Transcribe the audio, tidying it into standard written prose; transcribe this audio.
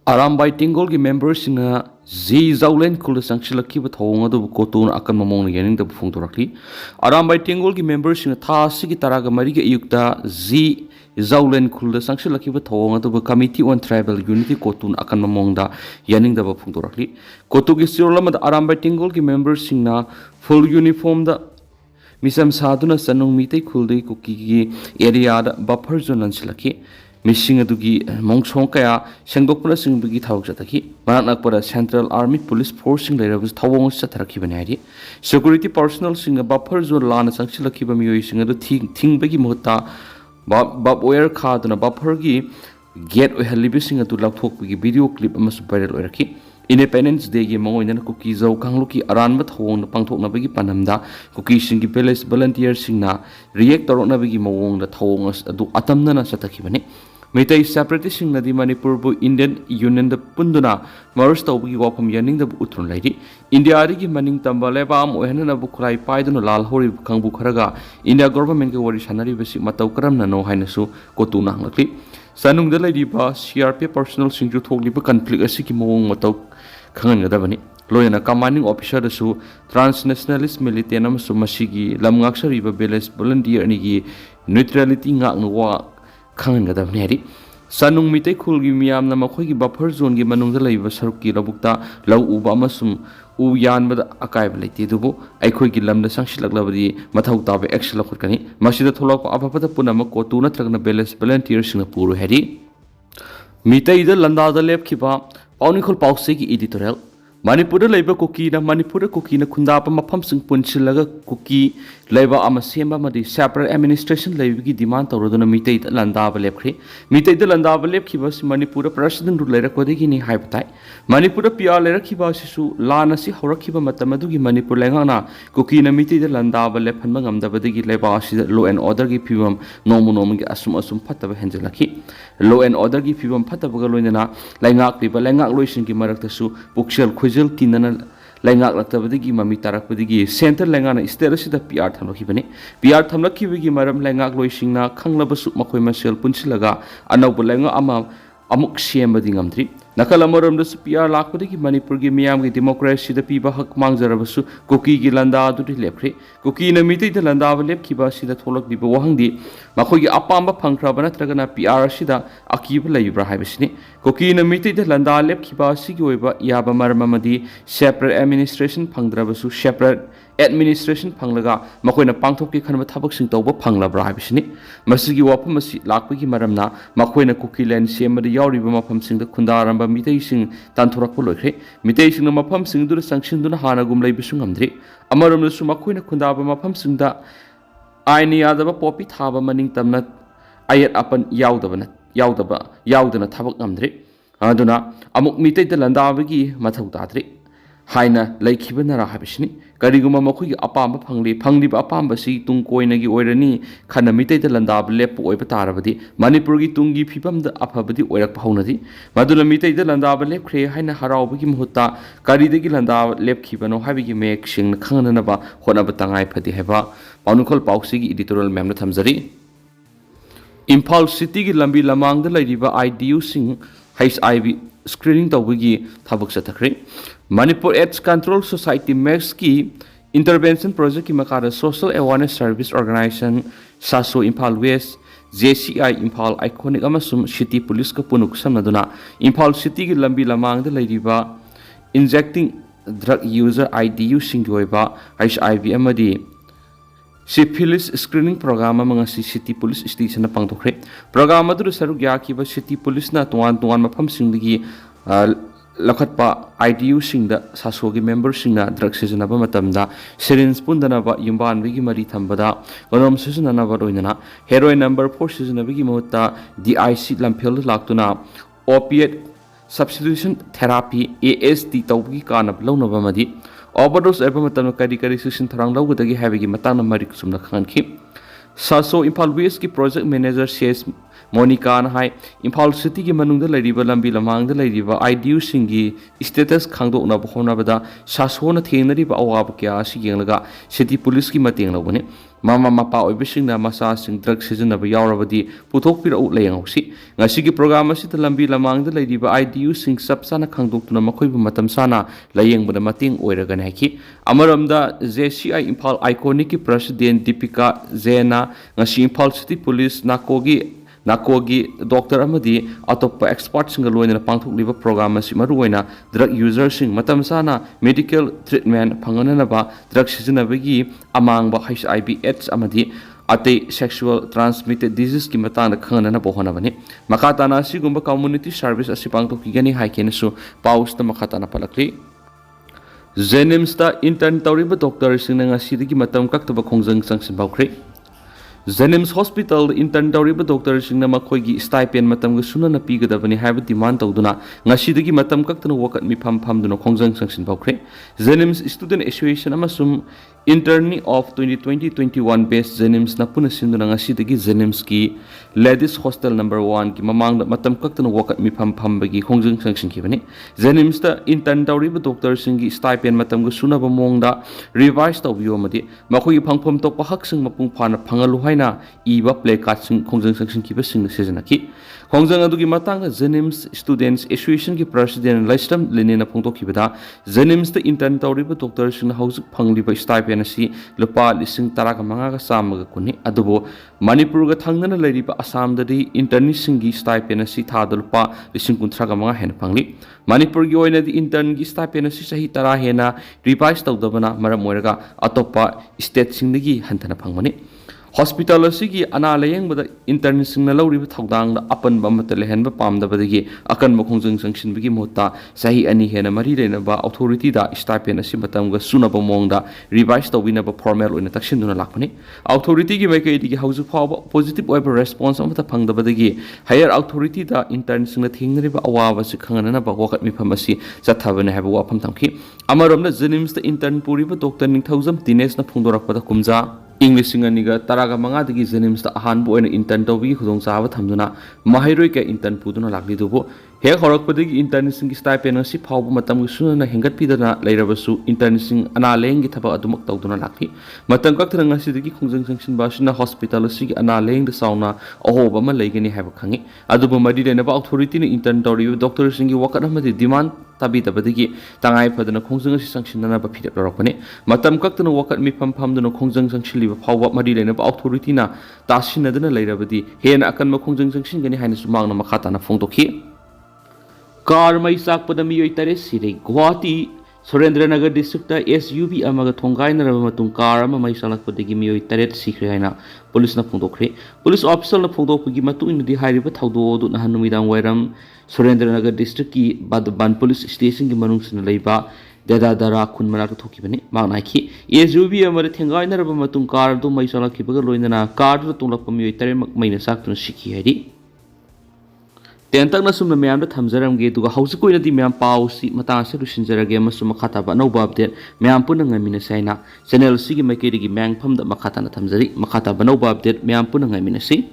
Arambai Tingol ki members in a Z Zaulen Kula Sanction Kiba Hong of Kotun Akamamon Yaning the Funtorakli. Arambai Tingol ki members in a Tasiki Taraga Marika Yukta Z Zaulen Kula Sanction Kiba Hong of the Committee on Tribal Unity Kotun Akamamonda Yaning the Funtorakli. Kotuki Sirolama the Arambai Tingol ki members in a full uniform the Misam Saduna Sanung Meetei Kuldi Kuki area buffer zone and Silaki. Missing adugi mongsong kaya sengdokpana singbugi thawak jataki manakpara Central Army Police Force sing leirabus thawong satharaki banari security personnel sing buffer zone lana sangsilaki ba miyoi sing adu thingbagi mohta bab wire khaduna buffer gi gate ohalibi sing adu lathokbagi video clip amasu viral oiraki Independence Day gi mangoina Kuki zau kangluki aranba thawong pangthokna bagi panamda Kuki sing gi village volunteer sing na react torona bagi mawong da thawong adu atamna na sataki bani Meetei separatist sing nadi Manipur bu Indian Union da punduna merge tawbagi wafam yaning da utrun lairi India ri maning tamba leba am ohena na bu khulai paiduna lal hori khangbu kharaga India government ge wari sanari basi matau karam na no hainasu kotuna ngakli sanung da lairi ba CRP personnel sing ju thogli ba conflict asiki mawong matau khangan gadabani loyana commanding officer da su transnationalist militant amasu masigi lamngak ba village volunteer ni gi neutrality ngak no wa Kangan gadam neri sanung Meetei khulgi miyam na makhoi gi buffer zone gi manungda leiba saruk ki labukta lau uba amasum u yan bada akai ba leite dubu aikhoi gi lamda sangsilaklabadi mathau tabe action lakhurkani masida tholak apapata punama kotu na tragna balance volunteer sing puru heri Meetei da Landaba lepkhiba paunikhol pause gi editorial Manipur leiba Kuki na Manipur Kuki na khundapa mafam sing punchilaga Kuki leiba ama semba madi separate administration leibigi demand tawroduna Meetei da Landaba lepkhre Meetei da Landaba lepkhiba si Manipur president ru leirakwadegi ni haibatai Manipur PR leirakhiba sisu lana si horakhiba matamadugi Manipur lengana Kuki na Meetei da Landaba lephanba ngamdabadegi leiba si law and order gi phibam nomu gi asum phataba henjelaki law and order gi phibam phatabaga loinana laingak liba laingak loisin gi marakta su puksel khujil tinana laingak laktabadegi mami tarakpadegi center laingana state asida PR thamlakibani PR thamlakibagi maram laingak loisingna khanglabasu makhoi masel punchilaga anaubu lainga ama amuk sembadi ngamdri nakal amaram da PR lakpadegi Manipur gi miyam gi democracy da piba hak mangjarabasu Kuki gi landa du lepkhre Kuki na Meetei da Landaba lepkhiba sida tholak diba wahangdi makhoi gi apamba phangkhraba natragana PR sida akiba laibra haibasini Kuki na Meetei da Landaba lepkhiba sigi oiba yaba maramamadi separate administration phangdrabasu separate administration phanglaga makoina pangthokki khanba thabak sing tawba phanglabra haibisini masigi wapam asi lakpagi maramna makoina Kuki land semada yawriba mafam sing da khundaramba Meetei sing tanthorakpa loikre Meetei sing na mafam sing dur sanction duna hanagum leibisung amdri amaramna su makoina khundaba mafam sing da aini yadaba popi thaba maning tamna ayat apan yaudana thabak amdri aduna amuk Meetei da Landaba gi mathau tadri haina laikhibana ra habisni kariguma makhoi apamba phangli ba apamba si tung koina gi oirani khana Meetei da Landaba lep oiba tarabadi Manipur gi tungi phibam da aphabadi oirak phaunadi maduna Meetei da Landaba lep khre haina harawbagi muhutta karidagi Landaba lep khibano habigi mek sing khangana ba honaba tangai phadi heba panukhol pausi gi editorial mem na thamjari Imphal city gi lambi lamang da lairiba IDU sing HIV screening tawbagi thabak sathakre Manipur AIDS Control Society Max ki intervention project ki makara social awareness service organization Saso Imphal West JCI Imphal iconic amasum city police ka punuk samnaduna Imphal city ki lambi lamang da lairiba injecting drug user IDU sing doiba HIV amadi syphilis screening program amangasi city police station na pangthokre program adu saruk yakiba city police na tuan mafam singdagi lakhatpa IDU singda sasogi member singna drug sejanaba matamda syringe pundanaba yumban bigi mari thambada gonom sejanaba roinana heroin number 4 sejanabigi mohta DIC lamphel laktuna opiate substitution therapy AST tawgi kanab lawnaba madi overdose eba matam kari section tharang lawgadagi habigi matang na marik sumna khanki Saso Imphal West ki project manager says Monica na hai Imphal city ki manung da lairiba lambi lamang da lairiba IDU singi status khangdok na bkhona bada Saso na thengnari ba awab kya si yenglaga city police ki mateng lawbani mama mapa oibisingna masasing drug sizinaba yaurabadi puthokpirau layangausi ngasigi program asita lambi lamangda leidiba IDU sing sapsana khangdoktuna makoibu matam sana layengbada mating oiragana haki amaramda JCI Imphal Iconic ki President Deepika Zena ngasi Imphal City Police nakogi doctor amadi atoppa expert singa loina pangthokliba program asi maruwaina drug users sing matam sana medical treatment phangananaba drug sizinabagi amangba HIV AIDS amadi ate sexual transmitted disease ki matana khangana bohonabani makatana sigumba community service asi pangthokigani haikenesu pausta makatana palakli Jenims ta intern tawriba doctor singna ngasidagi matam kaktaba khongjang sangsin bawkhre Jenims Hospital intern tawriba doctor singna makhoigi stipend matam ga sunana pigadabani haiba demand tawduna ngasidagi matam kaktana wakat mi pham duna khongjang sangsin bawkhre Jenims Student Association amasum Interning of 2020-21 base Jenims na puna sinduna ngasidagi Jenims ki Ladies Hostel number 1 ki mamang matam kaktana wakat mi pham bagi khongjang sangsin kibani Jenims ta intern tawriba doctor singi stipend matam ga sunaba mongda revise tawbiyo madi makhoigi phangphom tokpa haksing mapung phana phangalu haina iba play card sing khongjang sangsin kiba sing sejanaki khongjang adugi matanga Jenims Students Association ki President Laistam Lenina phongtokibada Jenims ta intern tawriba doctor sing haujuk phangliba stipend asi lupa lising taraga mangaga samaga kuni adubo Manipur ga thangnana leiriba Assam dadi intern singi stipend asi thada lupa lising kunthraga manga hen phangli Manipur gi oina di intern gi stipend asi sahi tara hena revise tawdabana maram moiraga atoppa state singdagi hantana phangmani Hospital asigi ana layengbada intern singna lawriba thawdangda apanba amata lehenba pamdabadagi akanba khongjang sangsinbagi mohta sahi ani hena mari lenaba authority da stipend asi matamga sunaba mongda revise tawinaba formal oina taksinduna lakpani authority gi maikaidigi hauju phawa positive oiba response amata phangdabadagi higher authority da intern singna thingnariba awaba si khanganana ba wakat mifam asi chathabana haba wafam tamki amaramna Jenims da intern puriba doctor ningthaujam Dinesh na phungdorakpada kumja English singaniga taraga manga digi Jenims ta ahan bo ena intern tawbi khudong chawa thamduna mahairoi ka intern puduna lakli dubo he horak padigi intern sing stipend si phawbu matam sunana hengat pidana leirabasu intern sing ana leng gi thaba adumak tawduna lakli matam kak thranga sidigi khongjang sangsin basina hospital sigi ana leng da sauna ahoba ma leigani haba khangi adubu madi dena ba authority ni intern tawri doctor sing gi wakat amadi demand tabi tabadigi tangai phadana khongjang si sangsinana ba phidap rakone matam kak tna wakat mi pham duna khongjang sangsil Pawak madi lena ba authority na tasina dana leirabadi hena akan ma khongjang sangsin gani haina sumang na makata na phongtokhi car mai sak pada miyoi tare sire Guwahati Surendranagar district ta SUV amaga thomgainakhre matung car ama mai salak padagi miyoi tare sikhre haina police na phongtokre police officer na phongtokpagi matung indi hairiba thawdo du na hanumidang wairam Surendranagar district ki Badban police station ki manung sina leiba Dara kun mana thoki bani magna ki SUV amare thengai naraba matung car do mai sala ki baga loinana car do tungla pami tare maina sak tun sikhi hari tentak na sumna myam da thamjaram ge duga hausi koina di myam pau si mata se rusinjarage masuma khata ba no bab de myam punang ngamina saina channel sigi maikeri gi mang pham da makhata na thamjari makhata ba no bab de myam punang ngamina si